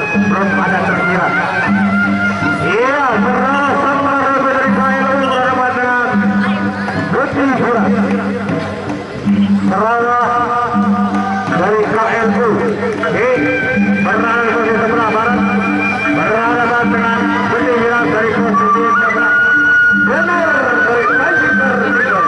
belum ada terkira. Iya, sama dari KLU berhadapan dengan Gusti Pura. Serangan dari KLU berada di sebelah barat berhadapan dengan Gusti Pura dari posisi sebelah benar dari Kaiser Tigor.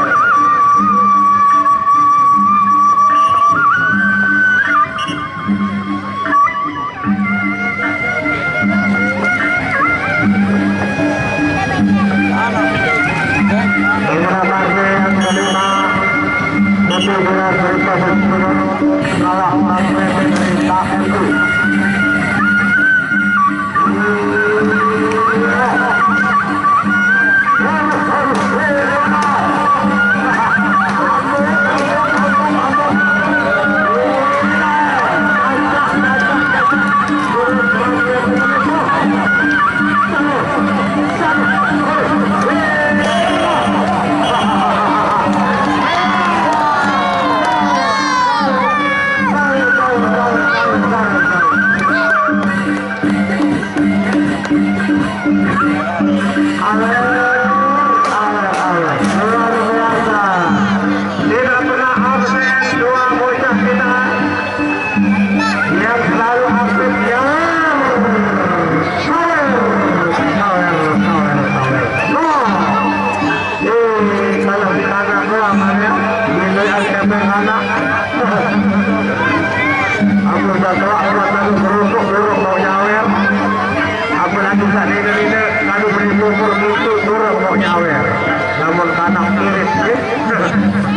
Namun kanak kiri,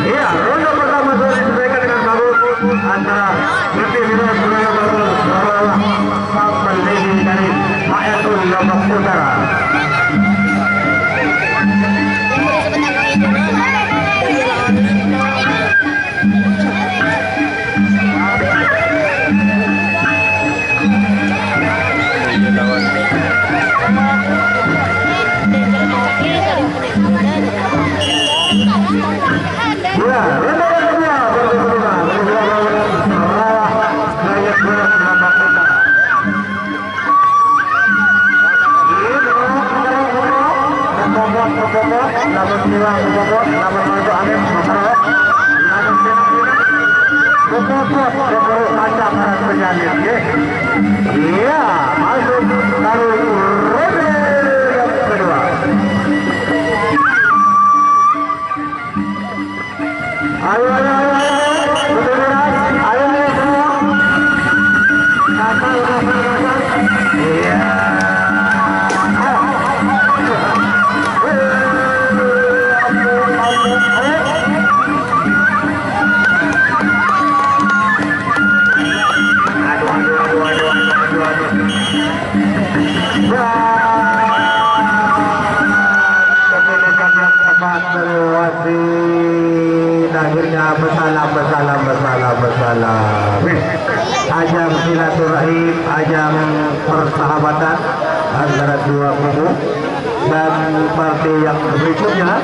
iya, ronde pertama sudah diselesaikan dengan bagus antara Gusti Pura Surabaya sang pendiri dari HSU Lombok Utara. Iya, masuk lalu ronde yang kedua. Ayo, semua. Iya. Akhirnya bersalam. Ajang silaturahim, ajang persahabatan antara dua kubu dan partai yang berikutnya